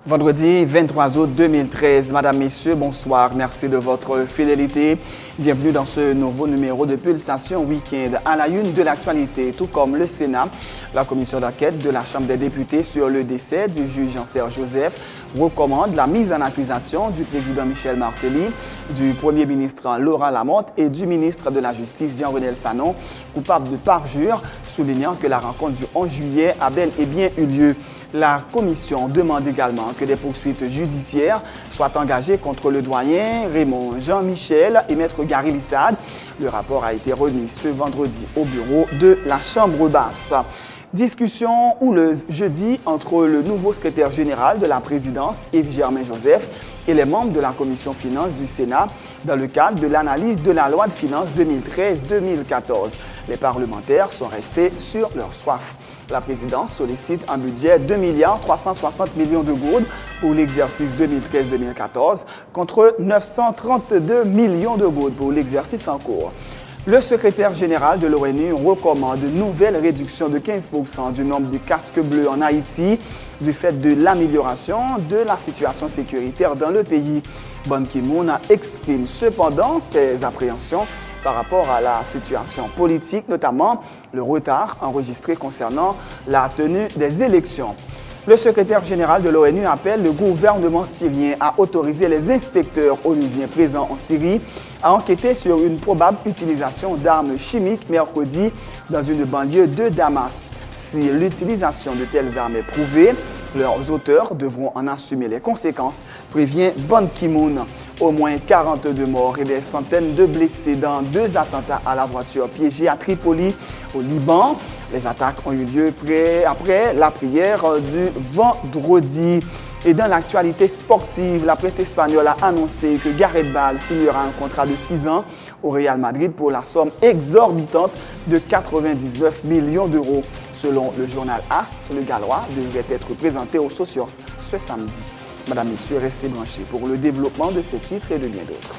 Vendredi 23 août 2013. Madame, Messieurs, bonsoir. Merci de votre fidélité. Bienvenue dans ce nouveau numéro de Pulsation Week-end. À la une de l'actualité, tout comme le Sénat, la commission d'enquête de la Chambre des députés sur le décès du juge Jean-Serge Joseph recommande la mise en accusation du président Michel Martelly, du premier ministre Laurent Lamotte et du ministre de la Justice Jean-Renel Sanon, coupables de parjure, soulignant que la rencontre du 11 juillet a bel et bien eu lieu. La commission demande également que des poursuites judiciaires soient engagées contre le doyen Raymond Jean-Michel et maître Gary Lissade. Le rapport a été remis ce vendredi au bureau de la Chambre basse. Discussion houleuse jeudi entre le nouveau secrétaire général de la présidence, Yves-Germain Joseph, et les membres de la commission finances du Sénat dans le cadre de l'analyse de la loi de finances 2013-2014. Les parlementaires sont restés sur leur soif. La présidence sollicite un budget de 2,360 milliards de gourdes pour l'exercice 2013-2014 contre 932 millions de gourdes pour l'exercice en cours. Le secrétaire général de l'ONU recommande une nouvelle réduction de 15% du nombre de casques bleus en Haïti du fait de l'amélioration de la situation sécuritaire dans le pays. Ban Ki-moon exprime cependant ses appréhensions par rapport à la situation politique, notamment le retard enregistré concernant la tenue des élections. Le secrétaire général de l'ONU appelle le gouvernement syrien à autoriser les inspecteurs onusiens présents en Syrie à enquêter sur une probable utilisation d'armes chimiques mercredi dans une banlieue de Damas. Si l'utilisation de telles armes est prouvée, leurs auteurs devront en assumer les conséquences, prévient Ban Ki-moon. Au moins 42 morts et des centaines de blessés dans 2 attentats à la voiture piégée à Tripoli, au Liban. Les attaques ont eu lieu après la prière du vendredi. Et dans l'actualité sportive, la presse espagnole a annoncé que Gareth Bale signera un contrat de 6 ans au Real Madrid pour la somme exorbitante de 99 millions d'euros. Selon le journal AS, le Gallois devrait être présenté aux Socios ce samedi. Madame, Messieurs, restez branchés pour le développement de ces titres et de bien d'autres.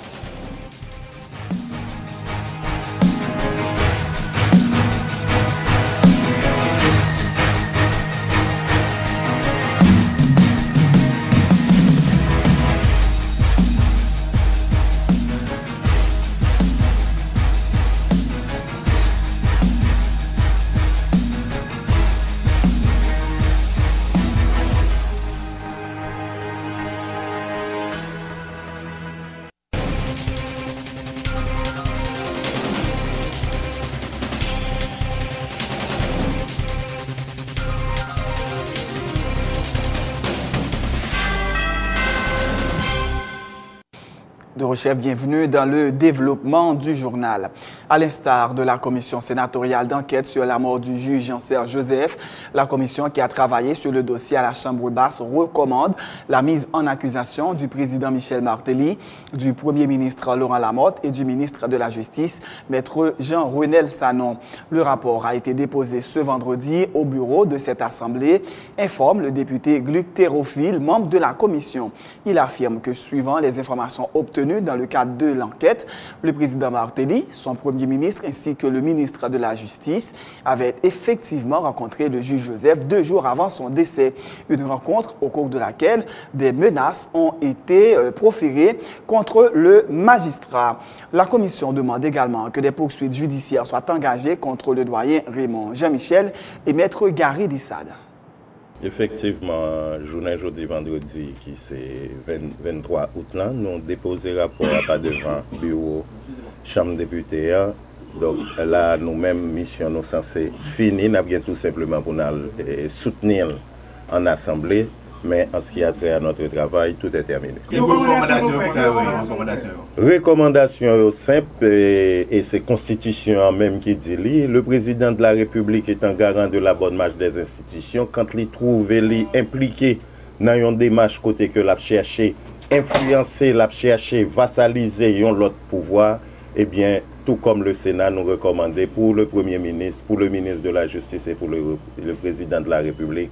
Chef, bienvenue dans le développement du journal. À l'instar de la commission sénatoriale d'enquête sur la mort du juge Jean-Serge Joseph, la commission qui a travaillé sur le dossier à la Chambre basse recommande la mise en accusation du président Michel Martelly, du premier ministre Laurent Lamotte et du ministre de la Justice, maître Jean-Renel Sanon. Le rapport a été déposé ce vendredi au bureau de cette assemblée, informe le député Gluck Thérophile, membre de la commission. Il affirme que suivant les informations obtenues dans le cadre de l'enquête, le président Martelly, son premier ministre ainsi que le ministre de la Justice avaient effectivement rencontré le juge Joseph 2 jours avant son décès. Une rencontre au cours de laquelle des menaces ont été proférées contre le magistrat. La commission demande également que des poursuites judiciaires soient engagées contre le doyen Raymond Jean-Michel et maître Gary Lissade. Effectivement, journée jeudi vendredi qui c'est 23 août là, nous avons déposé rapport à pas devant bureau Chambre députée. Donc là, nous-mêmes, mission nous censée finir, nous bien tout simplement pour nous soutenir en assemblée. Mais en ce qui a trait à notre travail, tout est terminé. Recommandation simple et c'est Constitution même qui dit le président de la République étant garant de la bonne marche des institutions, quand il trouve impliqué dans une démarche côté que l'a cherché, influencer, l'a cherché, vassaliser l'autre pouvoir, eh bien, tout comme le Sénat nous recommandait pour le Premier ministre, pour le ministre de la Justice et pour le président de la République,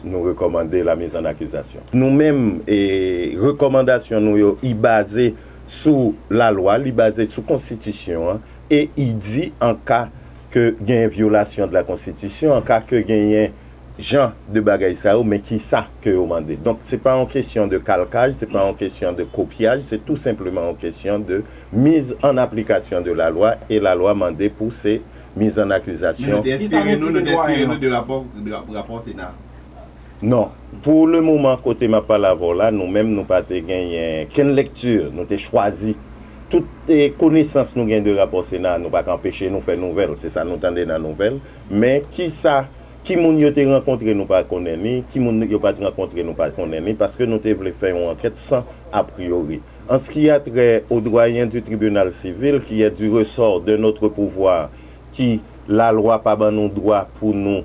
nous recommander la mise en accusation. Nous-mêmes, recommandations nous y basées sur la loi, y basées sur la Constitution, et il dit en cas que il y a une violation de la Constitution, en cas que il y a gens de bagaille ça, mais qui ça que vous demandez. Donc, ce n'est pas en question de calcage, ce n'est pas en question de copiage, c'est tout simplement en question de mise en application de la loi et la loi mandée pour ces mises en accusation. Nous inspirons de rapport Sénat. Non. Pour le moment, côté ma parole là, nous-mêmes, nous pas gagné qu'une lecture, nous avons choisi. Toutes les connaissances nous gagnons de rapport Sénat, nous pas empêcher nous faire nouvelles, c'est ça nous tendez dans nouvelle. Mais qui ça, qui moun yo te rencontré nous pas connaître ni, qui moun yo pas rencontré nous pas connaître ni, parce que nous te voulons faire une enquête sans a priori. En ce qui a trait au doyen du tribunal civil, qui est du ressort de notre pouvoir, qui la loi pas ban nous droit pour nous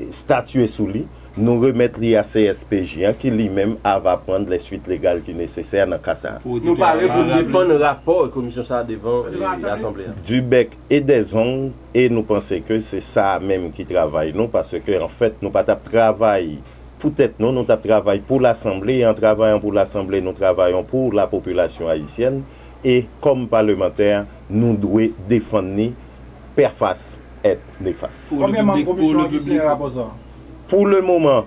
statuer sous lui, nous remettre li à CSPJ qui lui-même va prendre les suites légales qui sont nécessaires dans le cas ça. Nous parlons pour défendre le rapport commission ça devant l'Assemblée. Du bec et des ongles, et nous pensons que c'est ça même qui travaille nous, parce que en fait nous pas travail peut-être nous travaillons pour l'Assemblée, et en travaillant pour l'Assemblée nous travaillons pour la population haïtienne, et comme parlementaires nous devons défendre per face et néfaste. Pour le moment,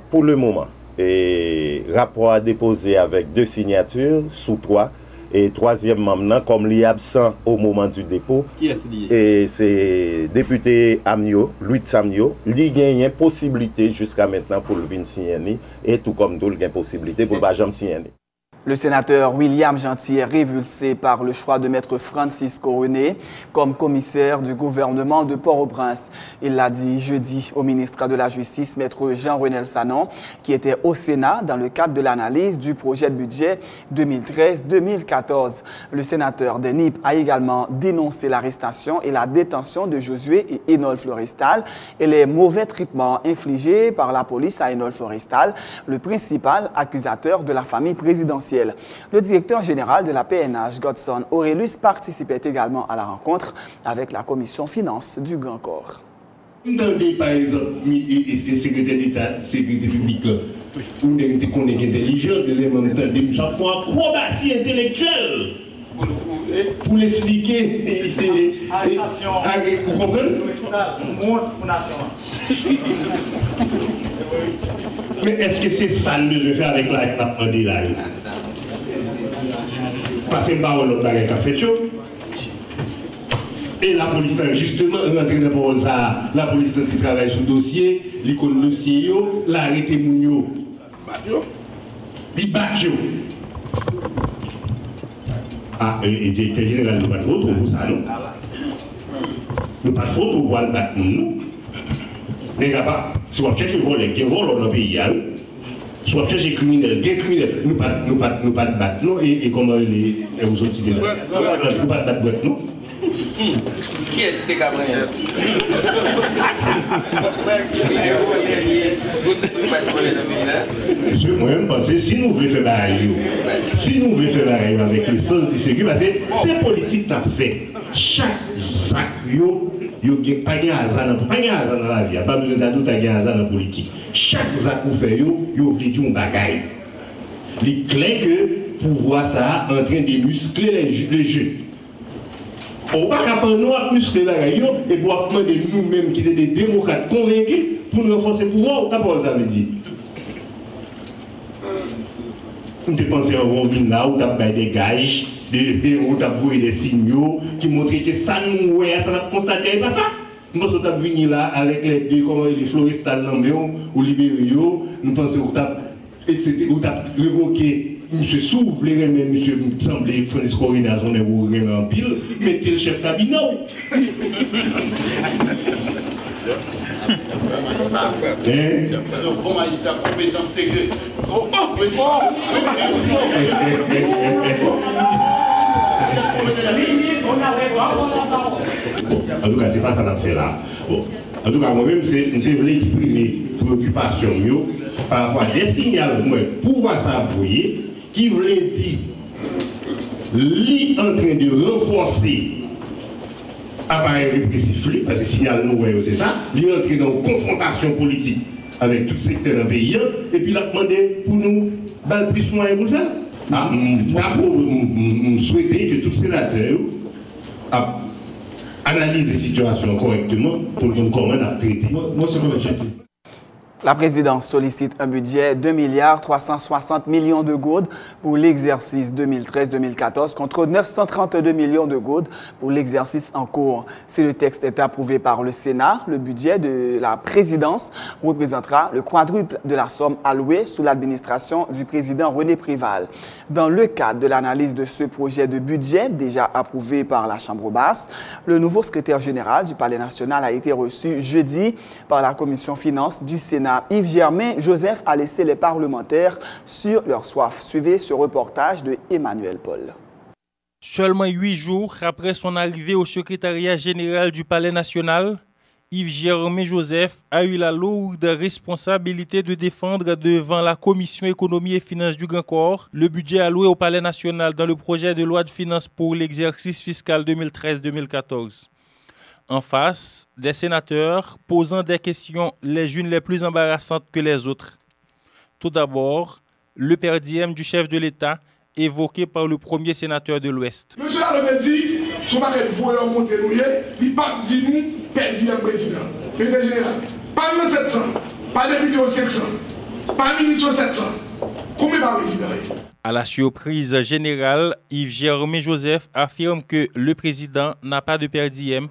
et rapport à déposer avec 2 signatures sous 3, et troisièmement maintenant, comme il est absent au moment du dépôt, qui est lié? Et c'est député Amnio, Louis Samnio, il gagne une possibilité jusqu'à maintenant pour le venir signer, et tout comme tout, il a une possibilité pour le Bajam signer. Le sénateur William Gentil est révulsé par le choix de mettre Francisco René comme commissaire du gouvernement de Port-au-Prince. Il l'a dit jeudi au ministre de la Justice, maître Jean-Renel Sanon, qui était au Sénat dans le cadre de l'analyse du projet de budget 2013-2014. Le sénateur Denip a également dénoncé l'arrestation et la détention de Josué et Enol Florestal et les mauvais traitements infligés par la police à Enol Florestal, le principal accusateur de la famille présidentielle. Le directeur général de la PNH, Godson Aurelius, participait également à la rencontre avec la commission finances du Grand Corps. Entendez par exemple, le secrétaire d'État, sécurité publique, ou qu'on est intelligent, de même temps, ça fait une acrobatie intellectuelle pour l'expliquer. Vous comprenez? Mais est-ce que c'est ça que je fais avec la demandé là? Parce que l'autre bagage qu'a fait chaud. Et la police, justement, rentrer dans parole ça, la police qui travaille sur le dossier, l'icône dossier, l'arrêté Mounio. Il bat. Ah, et directeur général, nous pas de photo pour ça, non? Nous pas de photo pour le battre, non? Les gars, si on cherche voler, il y a un vol dans le pays, si on cherche criminel, il y a un criminel, nous pas de battre, non? Et comment les autres idées là? Nous pas de battre, non? Qui est le Gabriel? Monsieur, moi-même pense, si nous voulons faire barrage, avec le sens du sécurité, parce que c'est politique qu'on a fait. Chaque sac, il n'y a pas de hasard dans la vie, il n'y a pas besoin d'adouter de hasard dans la politique. Chaque sac qu'on fait, il y a un bagaille. Il est clair que pouvoir ça en train de muscler les jeux. On ne va pas nous muscler les bagailles et pour demander nous-mêmes qui sommes des démocrates convaincus pour nous renforcer le pouvoir, on n'a pas ça veut dire. On te pense à un vin là où tu as des gages, où tu as vu des signaux qui montrent que ça nous ça n'a constaté pas ça. Nous pensons que tu as venu là avec les deux, comment les Florestal ou Libério, nous pensons que tu as révoqué. Monsieur Souffle, monsieur semblait Francisco René à son en pile, mettez le chef cabinet. Bon magistrat compétent sérieux. En tout cas, c'est pas ça qu'on a fait là. Bon. En tout cas, moi-même, c'est une exprimer préoccupation par rapport à des signaux pour voir ça appuyer. Qui voulait dire, lui en train de renforcer l'appareil répressif, parce que signal nouveau, c'est ça, lui est entré dans une confrontation politique avec tout secteur d'un pays, et puis il a demandé pour nous, plus moyen pour le faire. D'abord, nous souhaitons que tous les sénateurs analysent la situation correctement pour nous comment on a traité. La présidence sollicite un budget de 2,360 milliards de gourdes pour l'exercice 2013-2014 contre 932 millions de gourdes pour l'exercice en cours. Si le texte est approuvé par le Sénat, le budget de la présidence représentera le quadruple de la somme allouée sous l'administration du président René Préval. Dans le cadre de l'analyse de ce projet de budget déjà approuvé par la Chambre basse, le nouveau secrétaire général du Palais national a été reçu jeudi par la Commission finances du Sénat. Yves-Germain Joseph a laissé les parlementaires sur leur soif. Suivez ce reportage de Emmanuel Paul. Seulement 8 jours après son arrivée au secrétariat général du Palais national, Yves-Germain Joseph a eu la lourde responsabilité de défendre devant la Commission économie et finances du Grand Corps le budget alloué au Palais national dans le projet de loi de finances pour l'exercice fiscal 2013-2014. En face, des sénateurs posant des questions les unes les plus embarrassantes que les autres. Tout d'abord, le per diem du chef de l'État évoqué par le premier sénateur de l'Ouest. Monsieur Alobé dit, son mari est voleur monté noué, il pas dit nous, per diem président. Président général, pas 700, pas député au 500, pas ministre au 700. Combien par président? À la surprise générale, Yves-Germain Joseph affirme que le président n'a pas de per diem,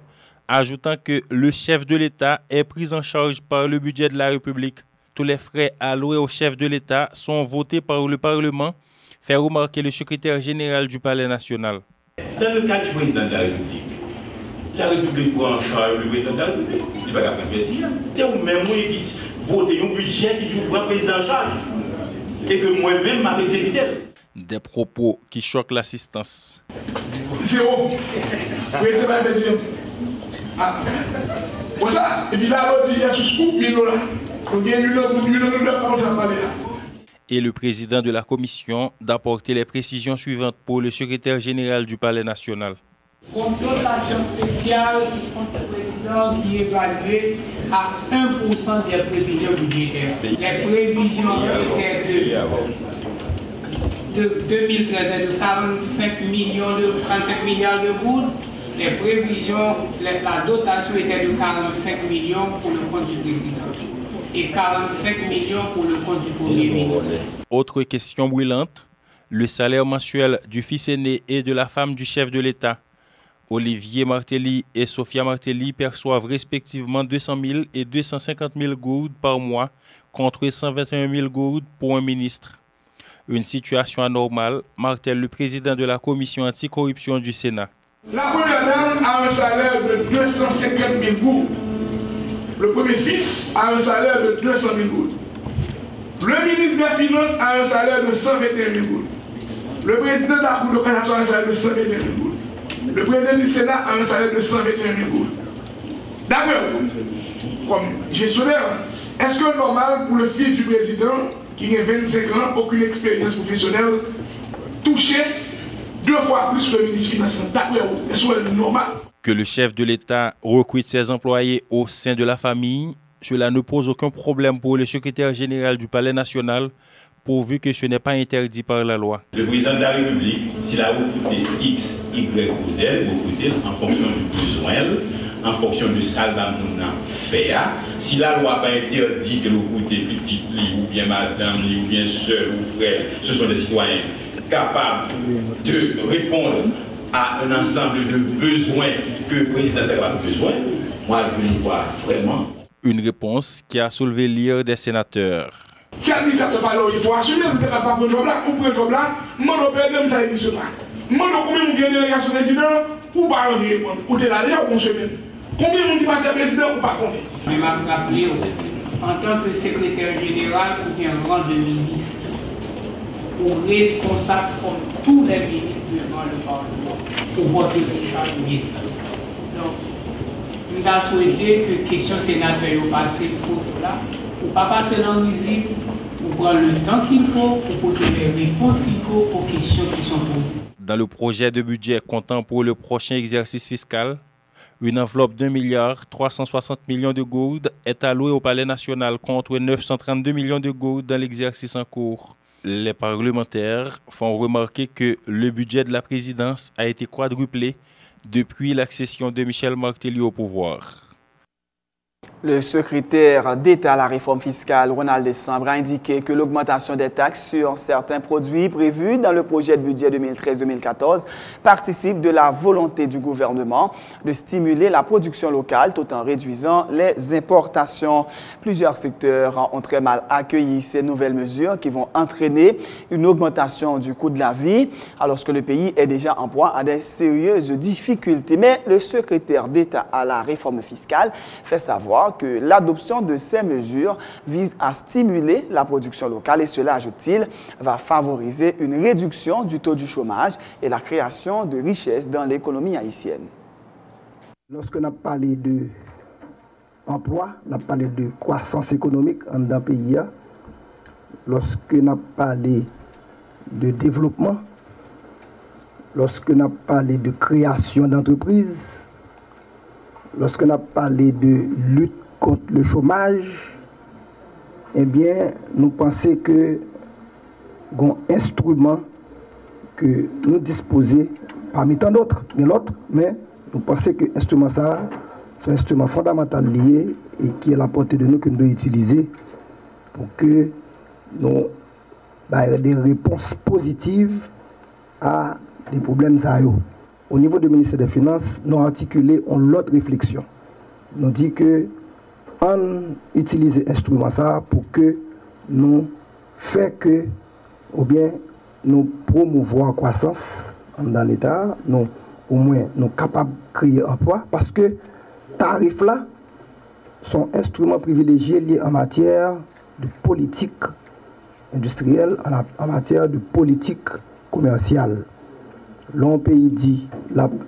ajoutant que le chef de l'État est pris en charge par le budget de la République. Tous les frais alloués au chef de l'État sont votés par le Parlement, fait remarquer le secrétaire général du Palais national. Dans le cas du président de la République prend en charge le président de la République. Il va la permettre. C'est vous-même qui votez un budget qui prend le président en charge et que moi-même m'a exécuté. Des propos qui choquent l'assistance. C'est où? Président de ah. Pour ça, et puis là, l'autre, il y a sous scoop, mais là. Donc, il y a une commence à parler là. Et le président de la commission d'apporter les précisions suivantes pour le secrétaire général du Palais national. Consultation spéciale contre le président qui est évaluée à 1% des prévisions budgétaires. Les prévisions étaient de 2013 de 45 milliards de gourdes. Les prévisions, la dotation était de 45 millions pour le compte du président et 45 millions pour le compte du premier ministre. Autre question brûlante, le salaire mensuel du fils aîné et de la femme du chef de l'État. Olivier Martelly et Sophia Martelly perçoivent respectivement 200 000 et 250 000 gourdes par mois contre 121 000 gourdes pour un ministre. Une situation anormale, martèle le président de la commission anticorruption du Sénat. La première dame a un salaire de 250 000 gourdes. Le premier fils a un salaire de 200 000 gourdes. Le ministre des Finances a un salaire de 121 000 gourdes. Le président de la Cour de cassation a un salaire de 121 000 gourdes. Le président du Sénat a un salaire de 121 000 gourdes. D'accord. Comme gestionnaire, est-ce que c'est normal pour le fils du président qui a 25 ans, aucune expérience professionnelle, toucher 2 fois plus que le ministre des Finances? D'accord. Est-ce que c'est normal? Que le chef de l'État recrute ses employés au sein de la famille, cela ne pose aucun problème pour le secrétaire général du Palais national, pourvu que ce n'est pas interdit par la loi. Le président de la République, s'il a recruté X, Y ou Z, recruté en fonction du besoin, en fonction du salaire qu'on a fait. Si la loi n'a pas interdit de recruter petit ou bien madame, ou bien soeur ou frère, ce sont des citoyens capables de répondre à un ensemble de besoins que le président a besoin. Moi, je ne vois vraiment. Une réponse qui a soulevé l'ire des sénateurs. Si l'administrateur parle, il faut assumer, vous ne pouvez pas prendre un job là, ou prendre un job là, moi, je ne peux pas dire ça. Moi, combien vous avez délégation président, ou pas en répondre, ou t'es là déjà, ou une semaine. Combien vous dites président, ou pas combien? Je vais me rappeler, en tant que secrétaire général ou bien rang de ministre, ou responsable comme tous les ministres devant le Parlement, pour votre décharge ministérielle. Donc, nous avons souhaité que la question sénateur passe pour là, pour ne pas passer dans le visible, pour prendre le temps qu'il faut, pour poser les réponses qu'il faut aux questions qui sont posées. Dans le projet de budget comptant pour le prochain exercice fiscal, une enveloppe d'1,360 milliard de gourdes est allouée au Palais national contre 932 millions de gourdes dans l'exercice en cours. Les parlementaires font remarquer que le budget de la présidence a été quadruplé depuis l'accession de Michel Martelly au pouvoir. Le secrétaire d'État à la réforme fiscale, Ronald Desembre, a indiqué que l'augmentation des taxes sur certains produits prévus dans le projet de budget 2013-2014 participe de la volonté du gouvernement de stimuler la production locale tout en réduisant les importations. Plusieurs secteurs ont très mal accueilli ces nouvelles mesures qui vont entraîner une augmentation du coût de la vie alors que le pays est déjà en proie à des sérieuses difficultés. Mais le secrétaire d'État à la réforme fiscale fait savoir que l'adoption de ces mesures vise à stimuler la production locale et cela, ajoute-t-il, va favoriser une réduction du taux du chômage et la création de richesses dans l'économie haïtienne. Lorsqu'on a parlé d'emploi, on a parlé de croissance économique dans le pays, lorsqu'on a parlé de développement, lorsqu'on a parlé de création d'entreprises, lorsqu'on a parlé de lutte contre le chômage, eh bien, nous pensons que un instrument que nous disposons, parmi tant d'autres, mais nous pensons que l'instrument ça, c'est un instrument fondamental lié et qui est à la portée de nous que nous devons utiliser pour que nous ayons des réponses positives à des problèmes. Au niveau du ministère des Finances, nous avons articulé une autre réflexion. Nous dit que on utilise l'instrument ça pour que nous fassions que, ou bien nous promouvoir la croissance dans l'État, nous au moins nous capables de créer emploi, parce que tarifs là sont instruments privilégiés liés en matière de politique industrielle, en matière de politique commerciale. L'on pays dit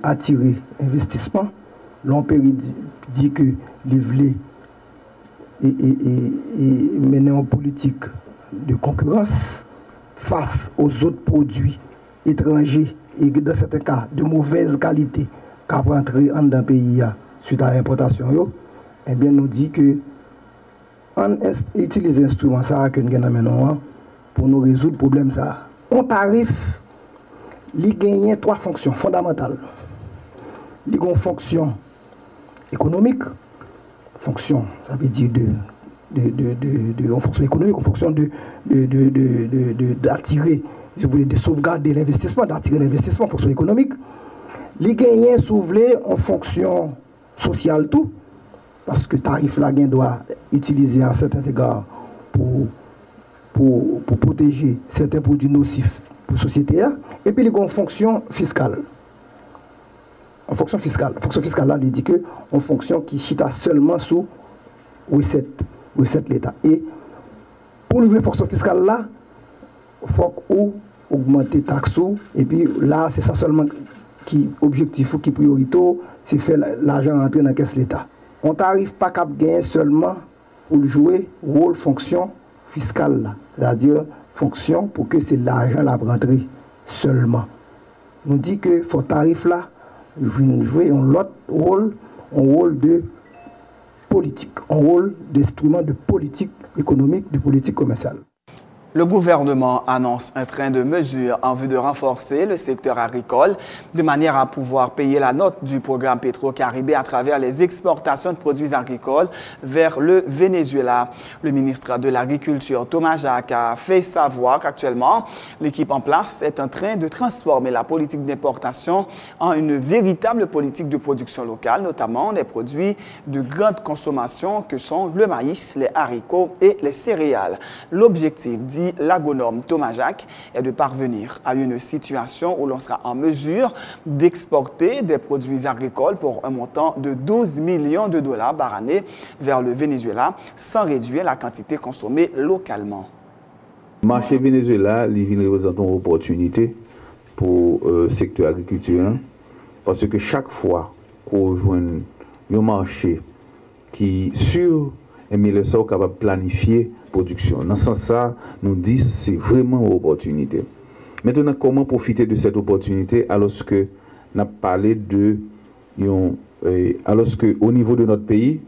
attirer investissement, l'on pays dit que livrer et mener en politique de concurrence face aux autres produits étrangers et dans certains cas de mauvaise qualité qui peuvent entrer dans un pays suite à l'importation, eh bien nous dit que on utilise l'instrument ça que nous avons pour nous résoudre le problème ça. On tarif, il gagne trois fonctions fondamentales. Il y a une fonction économique, fonction, ça veut dire une fonction économique, une fonction d'attirer, je voulais de sauvegarder l'investissement, d'attirer l'investissement, fonction économique. Les gagnants s'ouvraient en fonction sociale tout, parce que le tarif là doit utiliser à certains égards pour protéger certains produits nocifs pour la société. Et puis il y a une fonction fiscale. En fonction fiscale. La fonction fiscale là, il dit que en fonction qui chita seulement sous recette l'État. Et pour le fonction fiscale là, il faut augmenter les taxes. Et puis là, c'est ça seulement qui objectif ou qui priorité, c'est faire l'argent rentrer dans la caisse de l'État. On n'arrive pas qu'à gagner seulement pour jouer rôle fonction fiscale, c'est-à-dire fonction pour que c'est l'argent la rentrer seulement. Nous dit que faut tarif là jouer un autre rôle, un rôle de politique, un rôle d'instrument de politique économique, de politique commerciale. Le gouvernement annonce un train de mesures en vue de renforcer le secteur agricole de manière à pouvoir payer la note du programme Petro-Caribé à travers les exportations de produits agricoles vers le Venezuela. Le ministre de l'Agriculture, Thomas Jacques, a fait savoir qu'actuellement, l'équipe en place est en train de transformer la politique d'importation en une véritable politique de production locale, notamment les produits de grande consommation que sont le maïs, les haricots et les céréales. L'objectif, dit l'agronome Thomas Jacques, est de parvenir à une situation où l'on sera en mesure d'exporter des produits agricoles pour un montant de 12 millions de dollars par année vers le Venezuela sans réduire la quantité consommée localement. Le marché Venezuela représente une opportunité pour le secteur agriculture parce que chaque fois qu'on joue un marché qui est sûr, mais le sol capable de planifier production. Dans ce sens-là, nous disons que c'est vraiment une opportunité. Maintenant, comment profiter de cette opportunité alors que nous avons parlé de... alors qu'au niveau de notre pays,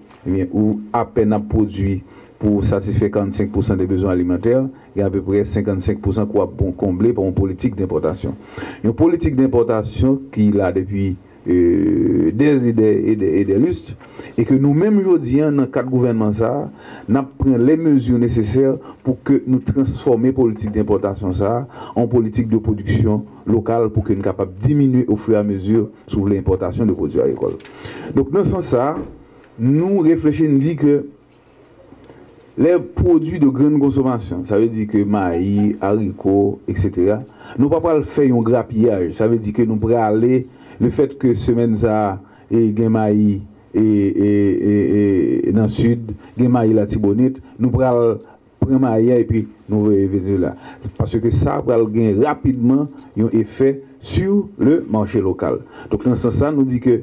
où à peine à produit pour satisfaire 45% des besoins alimentaires, il y a à peu près 55% qu'on a comblé par une politique d'importation. Une politique d'importation qui est là depuis des idées et des lustres, et que nous-mêmes aujourd'hui, dans le cadre du gouvernement, nous prenons les mesures nécessaires pour que nous transformions la politique d'importation en politique de production locale pour que nous soyons capables de diminuer au fur et à mesure sur l'importation de produits agricoles. Donc, dans ce sens, nous réfléchissons, nous disons que les produits de grande consommation, ça veut dire que maïs, haricots, etc., nous ne pouvons pas faire un grappillage. Ça veut dire que nous pourrions aller, le fait que semaine ça, et maïs, et dans le sud, maïs la Tibonite, nous pourrions prendre maïs et puis nous revenir là. Parce que ça va gagner rapidement un effet sur le marché local. Donc dans ce sens, nous dit que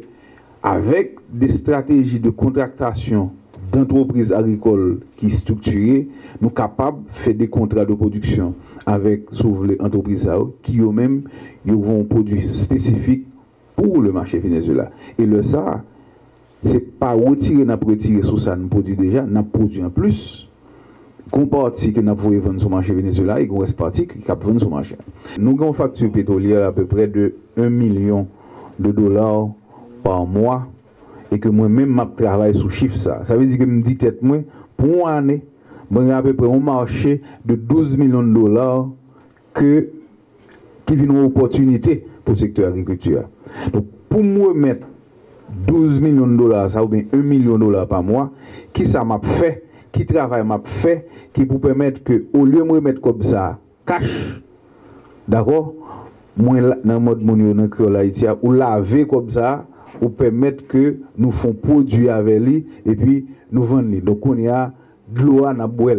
avec des stratégies de contractation d'entreprises agricoles qui sont structurées, nous sommes capables de faire des contrats de production avec les entreprises qui eux-mêmes vont produire spécifiques pour le marché vénézuélien. Et le ça, ce n'est pas retirer sur ça, nous produisons déjà, nous produisons en plus. Qu'on partie que nous pouvons vendre sur le marché vénézuélien et qu'on reste partie qui peut vendre sur le marché. Nous avons une facture pétrolière à peu près de $1 million par mois. Et que moi-même, je travaille sur chiffre ça. Ça veut dire que je me dis tête moi, pour une année, je à peu près un marché de $12 millions qui vient une opportunité pour le secteur agriculture. Donc, pour moi mettre $12 millions, ça ou bien $1 million par mois, qui ça m'a fait, qui travail m'a fait, qui pour permettre que, au lieu de me mettre comme ça, cash, d'accord, moi, dans le mode monnaie Haïti, ou laver comme ça, ou permettre que nous faisons produit avec lui et puis nous vendons. Donc on y a de l'eau à boire.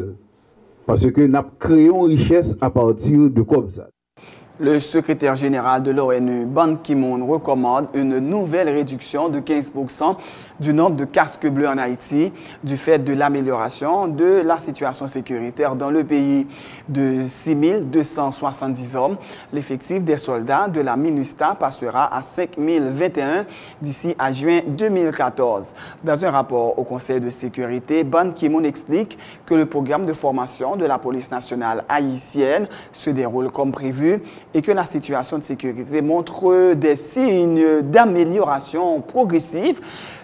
Parce que nous créons une richesse à partir de comme ça. Le secrétaire général de l'ONU, Ban Ki-moon, recommande une nouvelle réduction de 15% du nombre de casques bleus en Haïti du fait de l'amélioration de la situation sécuritaire dans le pays. De 6 270 hommes, l'effectif des soldats de la MINUSTA passera à 5 021 d'ici à juin 2014. Dans un rapport au Conseil de sécurité, Ban Ki-moon explique que le programme de formation de la police nationale haïtienne se déroule comme prévu et que la situation de sécurité montre des signes d'amélioration progressive.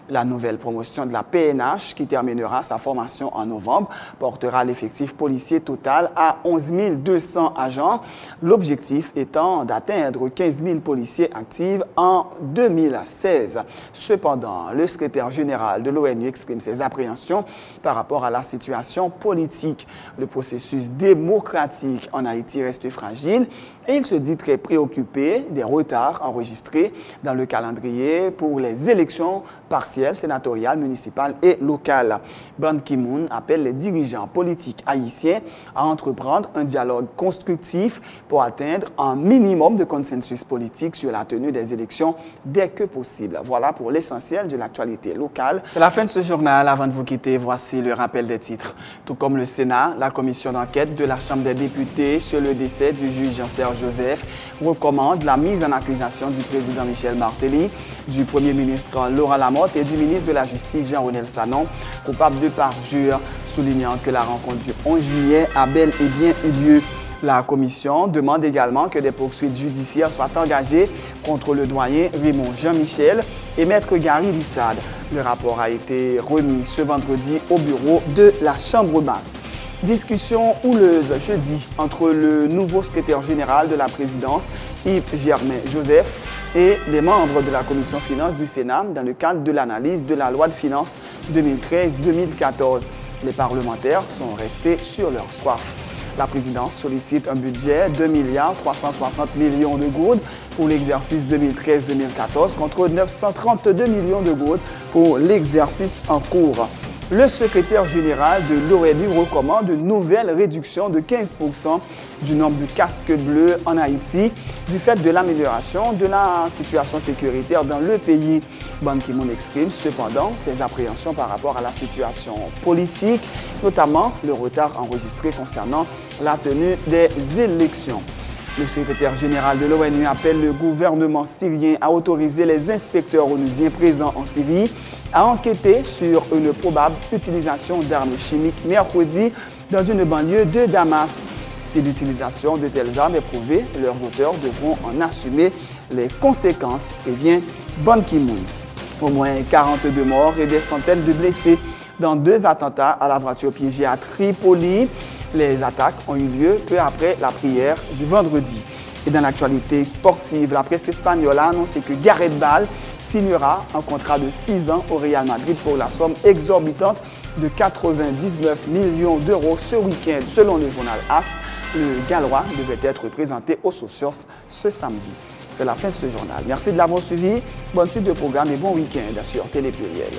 La nouvelle promotion de la PNH, qui terminera sa formation en novembre, portera l'effectif policier total à 11 200 agents, l'objectif étant d'atteindre 15 000 policiers actifs en 2016. Cependant, le secrétaire général de l'ONU exprime ses appréhensions par rapport à la situation politique. Le processus démocratique en Haïti reste fragile et il se dit très préoccupé des retards enregistrés dans le calendrier pour les élections partielles, sénatoriales, municipales et locales. Ban Ki-moon appelle les dirigeants politiques haïtiens à entreprendre un dialogue constructif pour atteindre un minimum de consensus politique sur la tenue des élections dès que possible. Voilà pour l'essentiel de l'actualité locale. C'est la fin de ce journal. Avant de vous quitter, voici le rappel des titres. Tout comme le Sénat, la commission d'enquête de la Chambre des députés sur le décès du juge Jean-Serge Joseph recommande la mise en accusation du président Michel Martelly, du premier ministre Laurent Lamotte et du ministre de la Justice Jean-Renel Sanon, coupable de parjure, soulignant que la rencontre du 11 juillet a bel et bien eu lieu. La commission demande également que des poursuites judiciaires soient engagées contre le doyen Raymond Jean-Michel et maître Gary Lissade. Le rapport a été remis ce vendredi au bureau de la Chambre basse. Discussion houleuse jeudi entre le nouveau secrétaire général de la présidence, Yves Germain Joseph, et les membres de la commission finances du Sénat dans le cadre de l'analyse de la loi de finances 2013-2014. Les parlementaires sont restés sur leur soif. La présidence sollicite un budget de 2,360 milliards de goudes pour l'exercice 2013-2014 contre 932 millions de goudes pour l'exercice en cours. Le secrétaire général de l'ONU recommande une nouvelle réduction de 15% du nombre de casques bleus en Haïti du fait de l'amélioration de la situation sécuritaire dans le pays. Ban Ki-moon exprime cependant ses appréhensions par rapport à la situation politique, notamment le retard enregistré concernant la tenue des élections. Le secrétaire général de l'ONU appelle le gouvernement syrien à autoriser les inspecteurs onusiens présents en Syrie à enquêter sur une probable utilisation d'armes chimiques mercredi dans une banlieue de Damas. Si l'utilisation de telles armes est prouvée, leurs auteurs devront en assumer les conséquences, prévient Ban Ki-moon. Au moins 42 morts et des centaines de blessés dans 2 attentats à la voiture piégée à Tripoli. Les attaques ont eu lieu peu après la prière du vendredi. Et dans l'actualité sportive, la presse espagnole a annoncé que Gareth Bale signera un contrat de 6 ans au Real Madrid pour la somme exorbitante de 99 millions d'euros ce week-end. Selon le journal AS, le Gallois devait être présenté aux Socios ce samedi. C'est la fin de ce journal. Merci de l'avoir suivi. Bonne suite de programme et bon week-end sur Télé Pluriel.